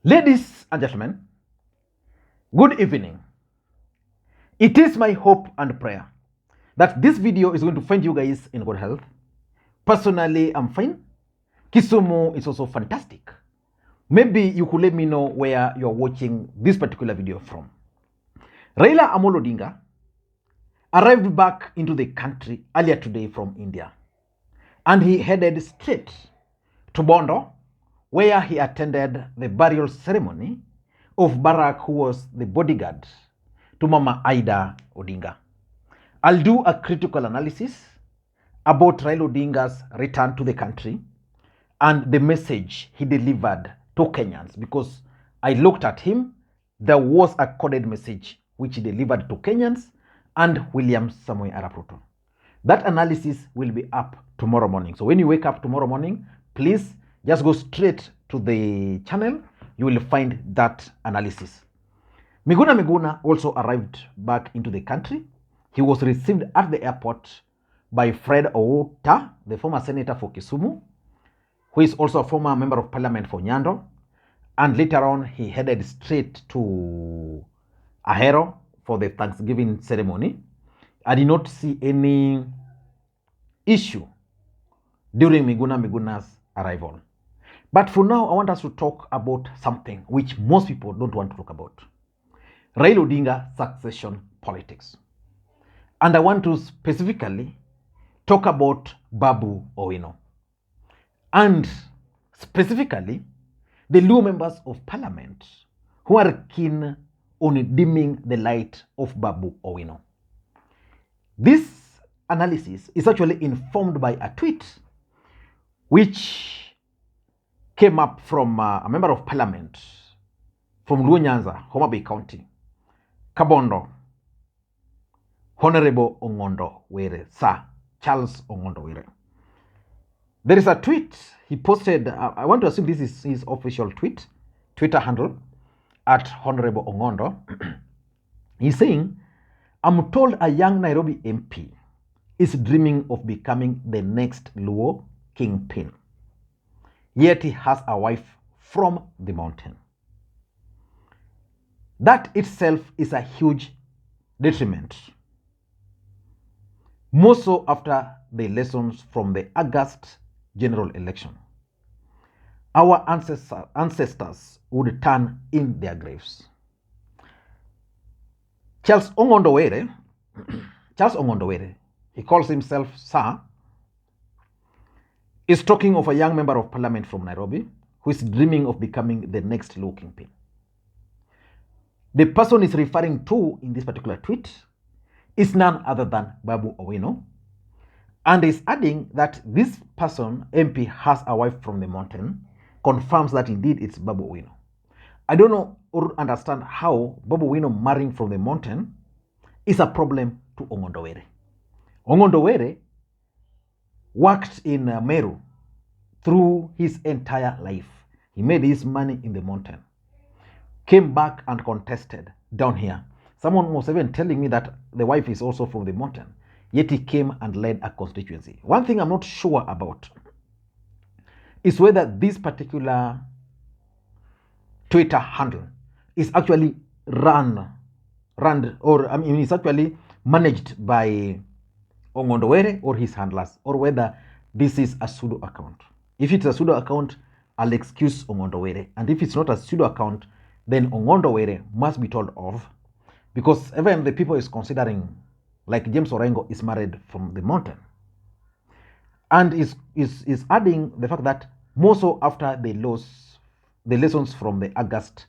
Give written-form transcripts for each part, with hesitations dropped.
Ladies and gentlemen, good evening. It is my hope and prayer that this video is going to find you guys in good health. Personally, I'm fine. Kisumu is also fantastic. Maybe you could let me know where you're watching this particular video from. Raila Odinga arrived back into the country earlier today from India, and he headed straight to Bondo, where he attended the burial ceremony of Barack, who was the bodyguard to Mama Raila Odinga. I'll do a critical analysis about Raila Odinga's return to the country and the message he delivered to Kenyans, because I looked at him, there was a coded message which he delivered to Kenyans and William Samoei Arap Ruto. That analysis will be up tomorrow morning. So when you wake up tomorrow morning, please just go straight to the channel. You will find that analysis. Miguna also arrived back into the country. He was received at the airport by Fred Outa, the former senator for Kisumu, who is also a former member of parliament for Nyando. And later on, he headed straight to Ahero for the Thanksgiving ceremony. I did not see any issue during Miguna's arrival. But for now, I want us to talk about something which most people don't want to talk about. Raila Odinga succession politics. And I want to specifically talk about Babu Owino. And specifically, the LUO members of parliament who are keen on dimming the light of Babu Owino. This analysis is actually informed by a tweet which came up from a member of parliament from Luo Nyanza, Homa Bay County, Kabondo, Honorable Ongondo Were, Sir Charles Ongondo Were. There is a tweet he posted. I want to assume this is his official Twitter handle, at Honorable Ongondo. He's saying, I'm told a young Nairobi MP is dreaming of becoming the next Luo kingpin. Yet he has a wife from the mountain. That itself is a huge detriment. More so after the lessons from the August general election. Our ancestors would turn in their graves. Charles Ongondo Were, he calls himself Sir, is talking of a young member of parliament from Nairobi who is dreaming of becoming the next Luo kingpin. The person is referring to in this particular tweet is none other than Babu Owino, and is adding that this person, MP, has a wife from the mountain, confirms that indeed it's Babu Owino. I don't know or understand how Babu Owino marrying from the mountain is a problem to Ongondo Were. Ongondo Were worked in Meru through his entire life. He made his money in the mountain, came back and contested down here. Someone was even telling me that the wife is also from the mountain, yet he came and led a constituency. One thing I'm not sure about is whether this particular Twitter handle is actually is actually managed by Ongondo Were or his handlers, or whether this is a pseudo account. If it's a pseudo account, I'll excuse Ongondo Were. And if it's not a pseudo account, then Ongondo Were must be told off, because even the people is considering, like James Orengo is married from the mountain, and is adding the fact that more so after they lost the lessons from the August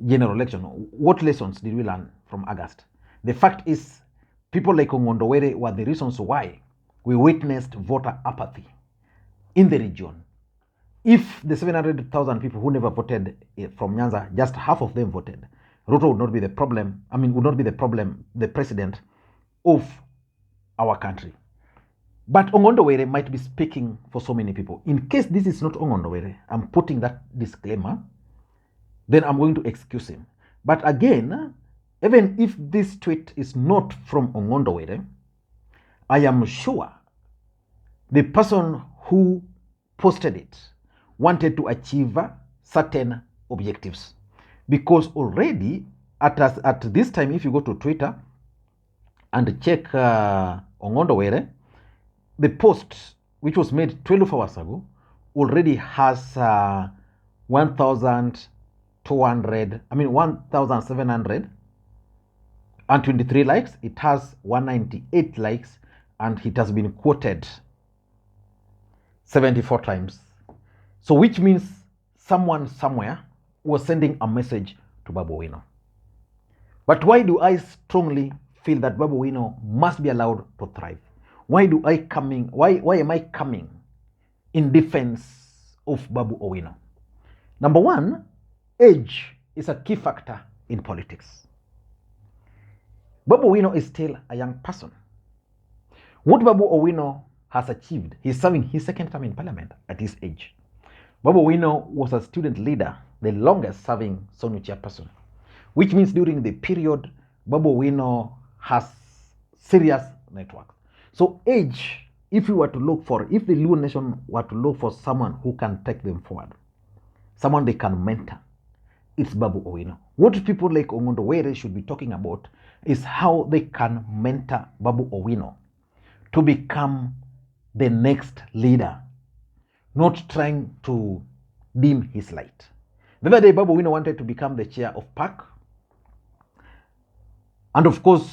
general election. What lessons did we learn from August? The fact is, people like Ongondo Were were the reasons why we witnessed voter apathy in the region. If the 700,000 people who never voted from Nyanza, just half of them voted, Ruto would not be the problem. Would not be the president of our country. But Ongondo Were might be speaking for so many people. In case this is not Ongondo Were, I'm putting that disclaimer, then I'm going to excuse him. But again, even if this tweet is not from Ongondo Were, I am sure the person who posted it wanted to achieve certain objectives. Because already at this time, if you go to Twitter and check Ongondo Were, the post which was made 12 hours ago already has 1,723 likes. It has 198 likes, and it has been quoted 74 times. So which means someone somewhere was sending a message to Babu Owino. But why do I strongly feel that Babu Owino must be allowed to thrive? Why am I coming in defense of Babu Owino? Number one, age is a key factor in politics. Babu Owino is still a young person. What Babu Owino has achieved, he's serving his second term in parliament at his age. Babu Owino was a student leader, the longest serving SONU chairperson, which means during the period, Babu Owino has serious networks. So age, if the Luo nation were to look for someone who can take them forward, someone they can mentor, it's Babu Owino. What people like Ongondo Were should be talking about is how they can mentor Babu Owino to become the next leader, not trying to dim his light. The other day, Babu Owino wanted to become the chair of PAC. And of course,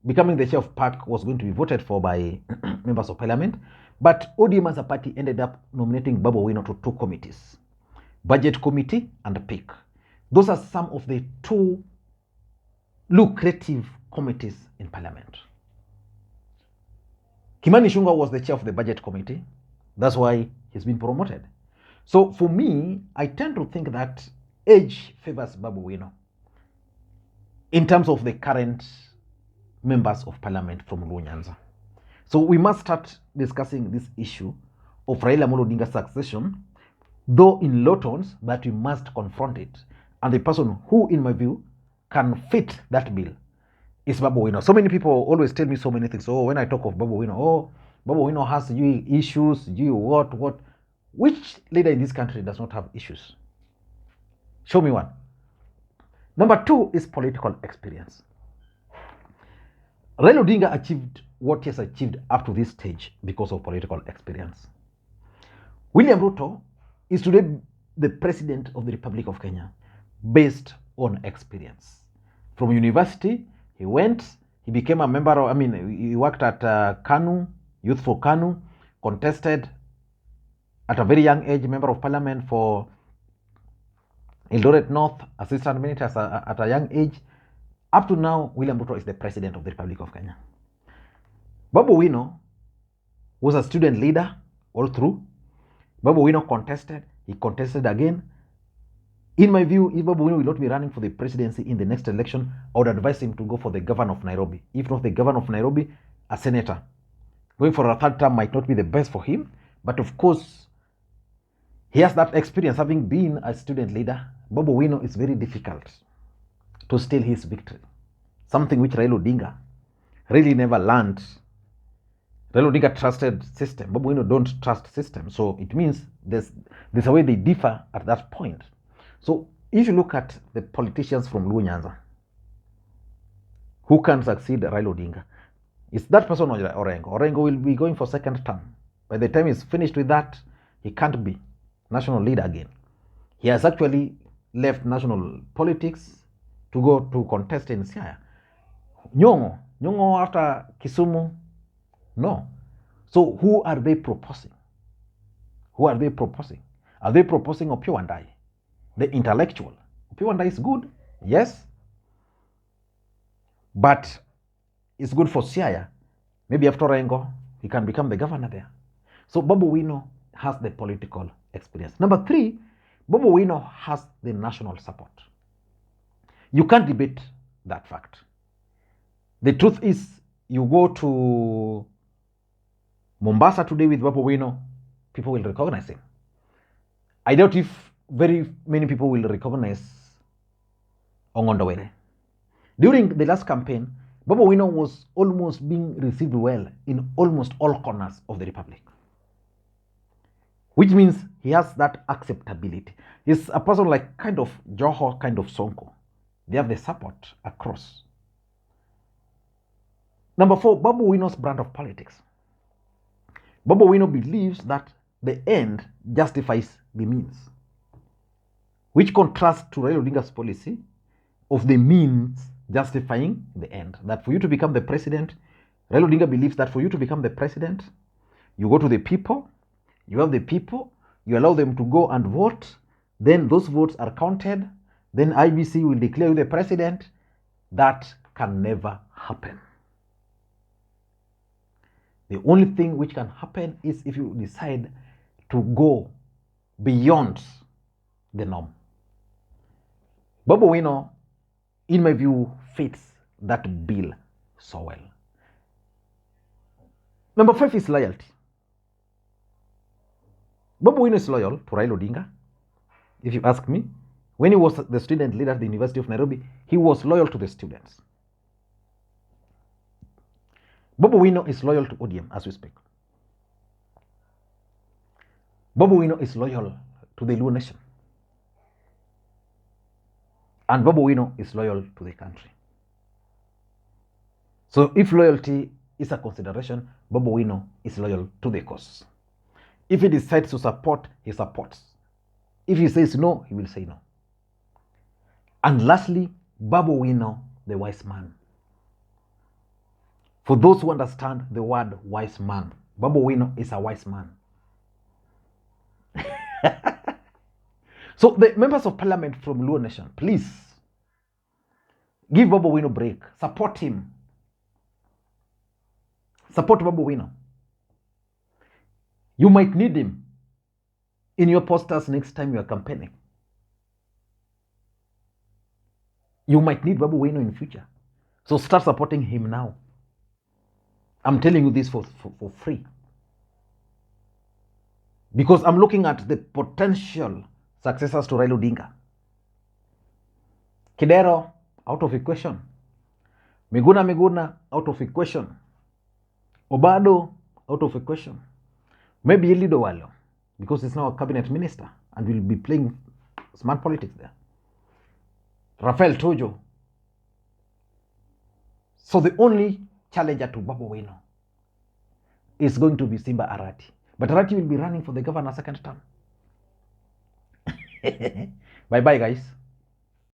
becoming the chair of PAC was going to be voted for by members of parliament. But ODM as a party ended up nominating Babu Owino to two committees, Budget Committee and PIC. Those are some of the two lucrative committees in parliament. Kimani Ichung'wah was the chair of the Budget Committee. That's why he's been promoted. So for me, I tend to think that age favors Babu Owino in terms of the current members of parliament from Luo Nyanza. So we must start discussing this issue of Raila Odinga's succession, though in low tones, but we must confront it. And the person who, in my view, can fit that bill is Babu Owino. So many people always tell me so many things. Oh, when I talk of Babu Owino, Babu Owino has issues, what? Which leader in this country does not have issues? Show me one. Number two is political experience. Raila Odinga achieved what he has achieved up to this stage because of political experience. William Ruto is today the president of the Republic of Kenya based on experience. From university, he became a member of, he worked at KANU, Youth for KANU, contested at a very young age, member of parliament for Eldoret North, assistant minister at a young age. Up to now, William Ruto is the president of the Republic of Kenya. Babu Owino was a student leader all through. Babu Owino contested. He contested again. In my view, if Babu Owino will not be running for the presidency in the next election, I would advise him to go for the governor of Nairobi. If not the governor of Nairobi, a senator. Going for a third term might not be the best for him, but of course, he has that experience having been a student leader. Babu Owino is very difficult to steal his victory. Something which Raila Odinga really never learned. Raila Odinga trusted system. Babu Owino don't trust system. So it means there's a way they differ at that point. So if you look at the politicians from Luo Nyanza who can succeed Raila Odinga, it's that person or Orengo. Orengo will be going for second term. By the time he's finished with that, he can't be national leader again. He has actually left national politics to go to contest in Siaya. Nyong'o after Kisumu, no. So who are they proposing? Are they proposing Opiyo Wandayi, the intellectual? Opiyo Wandayi is good, yes, but it's good for Siaya. Maybe after Orengo, he can become the governor there. So Babu Owino has the political experience. Number three, Babu Owino has the national support. You can't debate that fact. The truth is, you go to Mombasa today with Babu Owino, people will recognize him. I doubt if very many people will recognize Ongondo Were. During the last campaign, Babu Owino was almost being received well in almost all corners of the Republic. which means he has that acceptability. He's a person like kind of Joho, kind of Sonko. They have the support across. Number 4, Babu Owino's brand of politics. Babu Owino believes that the end justifies the means, which contrasts to Raila Odinga's policy of the means justifying the end. That for you to become the president, Raila Odinga believes that for you to become the president, you go to the people, you have the people, you allow them to go and vote, then those votes are counted, then IBC will declare you the president. That can never happen. The only thing which can happen is if you decide to go beyond the norm. Babu Owino, in my view, fits that bill so well. Number 5 is loyalty. Babu Owino is loyal to Raila Odinga. If you ask me, when he was the student leader at the University of Nairobi, he was loyal to the students. Babu Owino is loyal to ODM as we speak. Babu Owino is loyal to the LUO nation. And Babu Owino is loyal to the country. So if loyalty is a consideration, Babu Owino is loyal to the cause. If he decides to support, he supports. If he says no, he will say no. And lastly, Babu Owino, the wise man. For those who understand the word wise man, Babu Owino is a wise man. So the members of parliament from LUO Nation, please give Babu Owino a break. Support him. Support Babu Owino. You might need him in your posters next time you are campaigning. You might need Babu Owino in future. So start supporting him now. I'm telling you this for free. Because I'm looking at the potential successors to Raila Odinga. Kidero, out of equation. Miguna, out of equation. Obado, out of equation. Maybe Lido Walo, because he's now a cabinet minister and will be playing smart politics there. Rafael Tojo. So the only challenger to Babu Owino is going to be Simba Arati. But Arati will be running for the governor second term. Bye-bye, guys.